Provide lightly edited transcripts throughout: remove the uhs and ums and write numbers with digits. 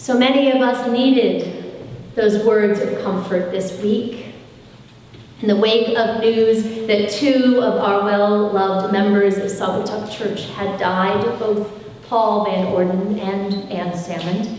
So many of us needed those words of comfort this week. In the wake of news that 2 of our well-loved members of Saugatuck Church had died, both Paul Van Orden and Ann Salmond.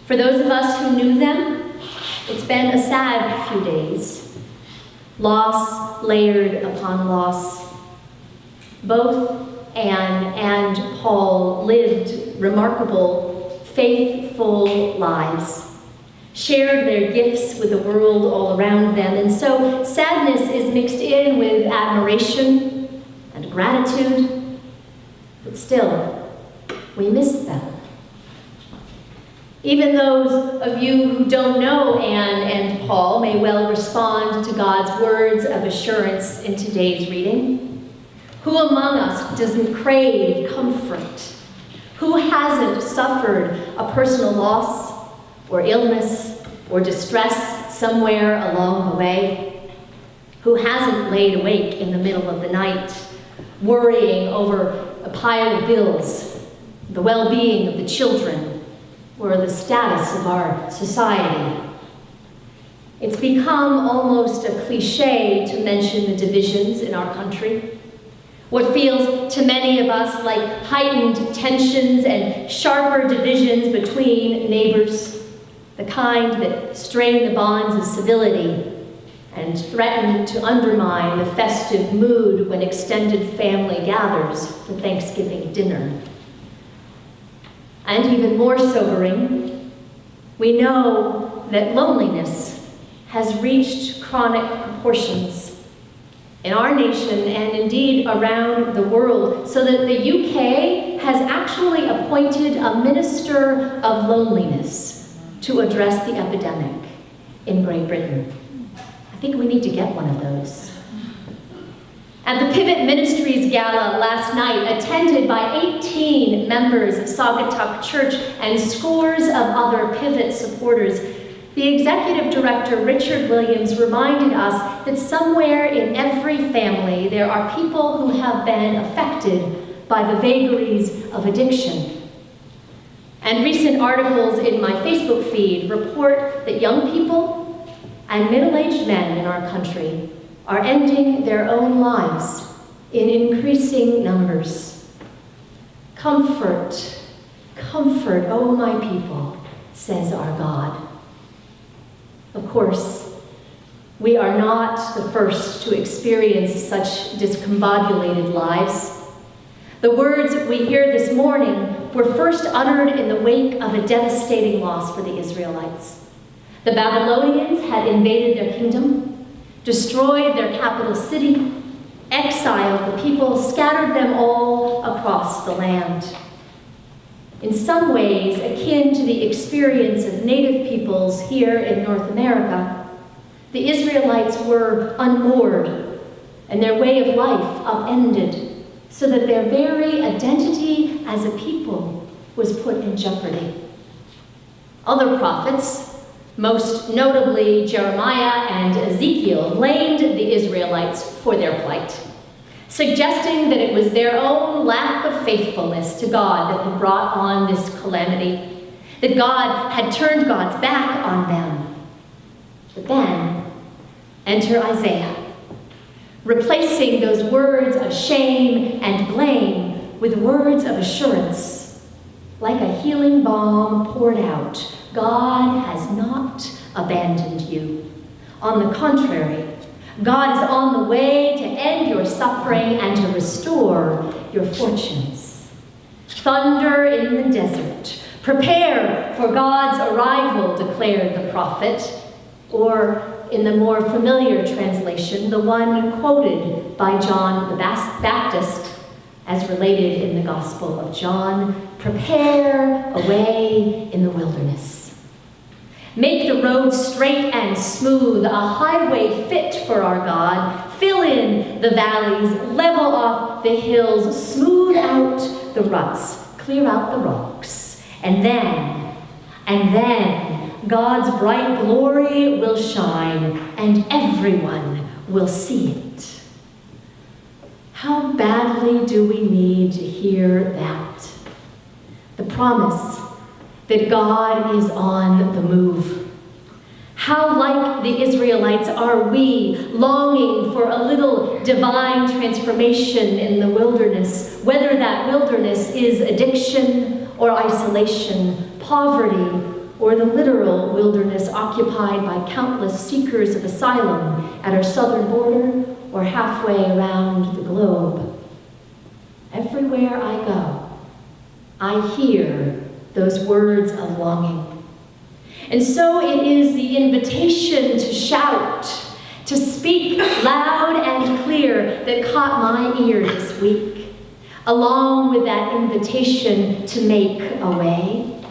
For those of us who knew them, it's been a sad few days. Loss layered upon loss. Both Anne and Paul lived remarkable, faithful lives, shared their gifts with the world all around them, and so sadness is mixed in with admiration and gratitude, but still, we miss them. Even those of you who don't know Anne and Paul may well respond to God's words of assurance in today's reading. Who among us doesn't crave comfort? Who hasn't suffered a personal loss or illness or distress somewhere along the way? Who hasn't laid awake in the middle of the night, worrying over a pile of bills, the well-being of the children, or the status of our society? It's become almost a cliche to mention the divisions in our country. What feels to many of us like heightened tensions and sharper divisions between neighbors, the kind that strain the bonds of civility and threaten to undermine the festive mood when extended family gathers for Thanksgiving dinner. And even more sobering, we know that loneliness has reached chronic proportions in our nation and indeed around the world, so that the UK has actually appointed a minister of loneliness to address the epidemic in Great Britain. I think we need to get one of those. At the Pivot Ministries Gala last night, attended by 18 members of Saugatuck Church and scores of other Pivot supporters, the executive director, Richard Williams, reminded us that somewhere in every family there are people who have been affected by the vagaries of addiction. And recent articles in my Facebook feed report that young people and middle-aged men in our country are ending their own lives in increasing numbers. Comfort, comfort, oh my people, says our God. Of course, we are not the first to experience such discombobulated lives. The words we hear this morning were first uttered in the wake of a devastating loss for the Israelites. The Babylonians had invaded their kingdom, destroyed their capital city, exiled the people, scattered them all across the land. In some ways, akin to the experience of native peoples here in North America, the Israelites were unmoored and their way of life upended, so that their very identity as a people was put in jeopardy. Other prophets, most notably Jeremiah and Ezekiel, blamed the Israelites for their plight, suggesting that it was their own lack of faithfulness to God that had brought on this calamity, that God had turned God's back on them. But then, enter Isaiah, replacing those words of shame and blame with words of assurance. Like a healing balm poured out, God has not abandoned you. On the contrary, God is on the way to end your suffering and to restore your fortunes. Thunder in the desert. Prepare for God's arrival, declared the prophet. Or, in the more familiar translation, the one quoted by John the Baptist, as related in the Gospel of John, prepare a way in the wilderness. Make the road straight and smooth, a highway fit for our God. Fill in the valleys, level off the hills, smooth out the ruts, clear out the rocks. And then, God's bright glory will shine, and everyone will see it. How badly do we need to hear that? The promise that God is on the move. How like the Israelites are we, longing for a little divine transformation in the wilderness, whether that wilderness is addiction or isolation, poverty, or the literal wilderness occupied by countless seekers of asylum at our southern border or halfway around the globe. Everywhere I go, I hear those words of longing. And so it is the invitation to shout, to speak loud and clear that caught my ear this week, along with that invitation to make a way.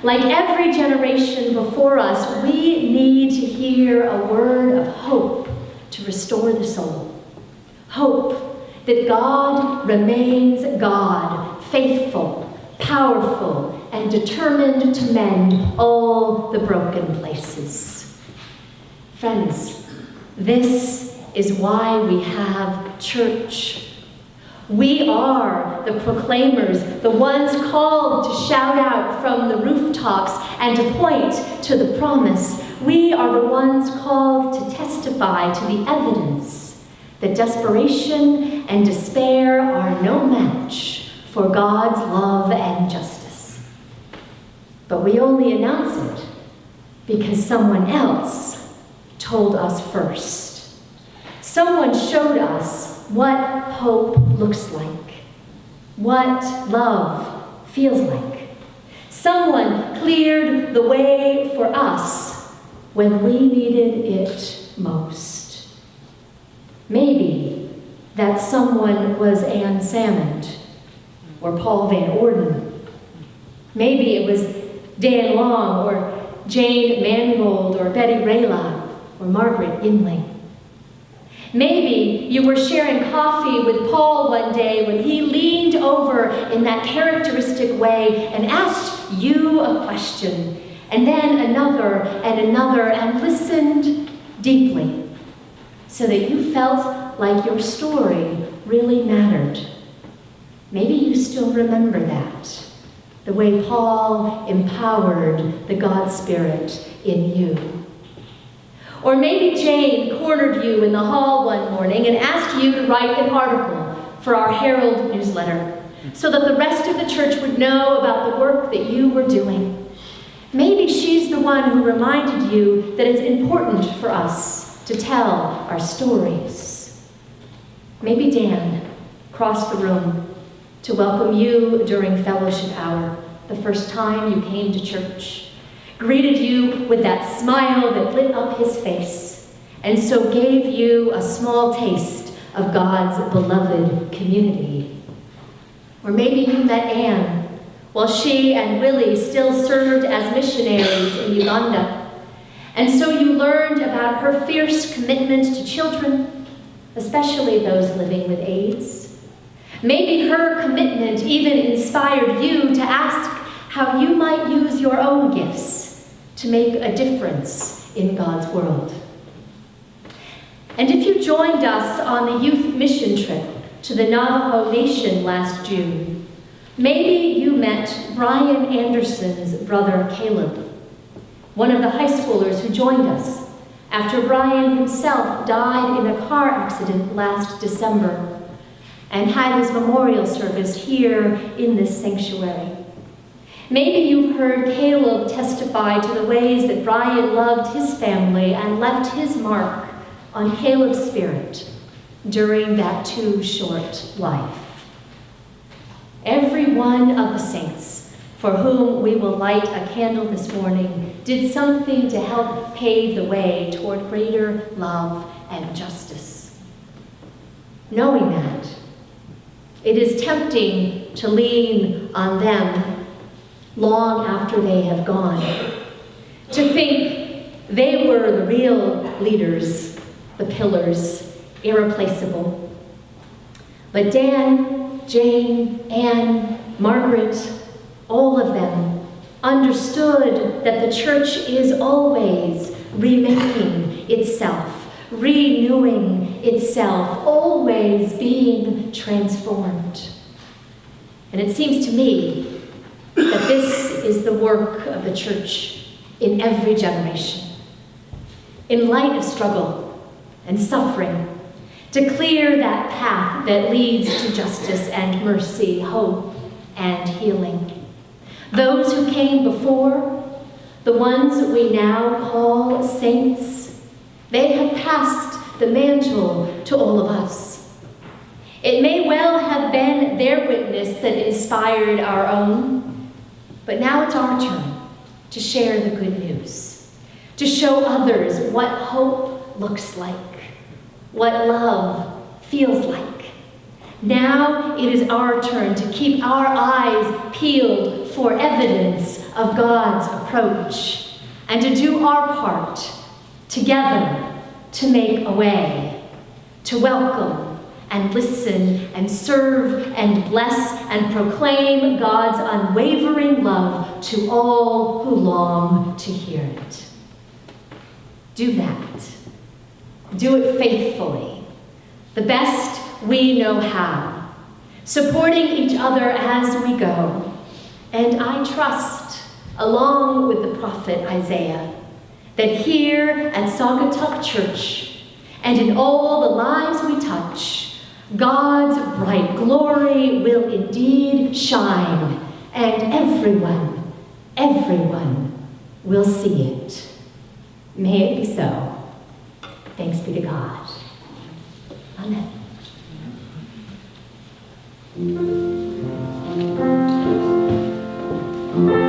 Like every generation before us, we need to hear a word of hope to restore the soul. Hope that God remains God, faithful, powerful, and determined to mend all the broken places. Friends, this is why we have church. We are the proclaimers, the ones called to shout out from the rooftops and to point to the promise. We are the ones called to testify to the evidence that desperation and despair are no match for God's love and justice. But we only announce it because someone else told us first. Someone showed us what hope looks like, what love feels like. Someone cleared the way for us when we needed it most. Maybe that someone was Anne Salmond or Paul Van Orden. Maybe it was Dan Long or Jane Mangold or Betty Rayla or Margaret Inling. Maybe you were sharing coffee with Paul one day when he leaned over in that characteristic way and asked you a question, and then another, and listened deeply so that you felt like your story really mattered. Maybe you still remember that, the way Paul empowered the God Spirit in you. Or maybe Jane cornered you in the hall one morning and asked you to write an article for our Herald newsletter so that the rest of the church would know about the work that you were doing. Maybe she's the one who reminded you that it's important for us to tell our stories. Maybe Dan crossed the room to welcome you during fellowship hour, the first time you came to church, greeted you with that smile that lit up his face, and so gave you a small taste of God's beloved community. Or maybe you met Anne while she and Willie still served as missionaries in Uganda, and so you learned about her fierce commitment to children, especially those living with AIDS. Maybe her commitment even inspired you to ask how you might use your own gifts to make a difference in God's world. And if you joined us on the youth mission trip to the Navajo Nation last June, maybe you met Brian Anderson's brother Caleb, one of the high schoolers who joined us after Brian himself died in a car accident last December and had his memorial service here in this sanctuary. Maybe you've heard Caleb testify to the ways that Brian loved his family and left his mark on Caleb's spirit during that too short life. Every one of the saints for whom we will light a candle this morning did something to help pave the way toward greater love and justice. Knowing that, it is tempting to lean on them long after they have gone, to think they were the real leaders, the pillars, irreplaceable. But Dan, Jane, Anne, Margaret, all of them understood that the church is always remaking itself, renewing itself, always being transformed. And it seems to me that this is the work of the church in every generation. In light of struggle and suffering, to clear that path that leads to justice and mercy, hope and healing. Those who came before, the ones we now call saints, they have passed the mantle to all of us. It may well have been their witness that inspired our own, but now it's our turn to share the good news, to show others what hope looks like, what love feels like. Now it is our turn to keep our eyes peeled for evidence of God's approach and to do our part together to make a way, to welcome and listen and serve and bless and proclaim God's unwavering love to all who long to hear it. Do that. Do it faithfully, the best we know how, supporting each other as we go. And I trust, along with the prophet Isaiah, that here at Saugatuck Church and in all the lives we touch, God's bright glory will indeed shine, and everyone will see it. May it be so. Thanks be to God. Amen. Thank you.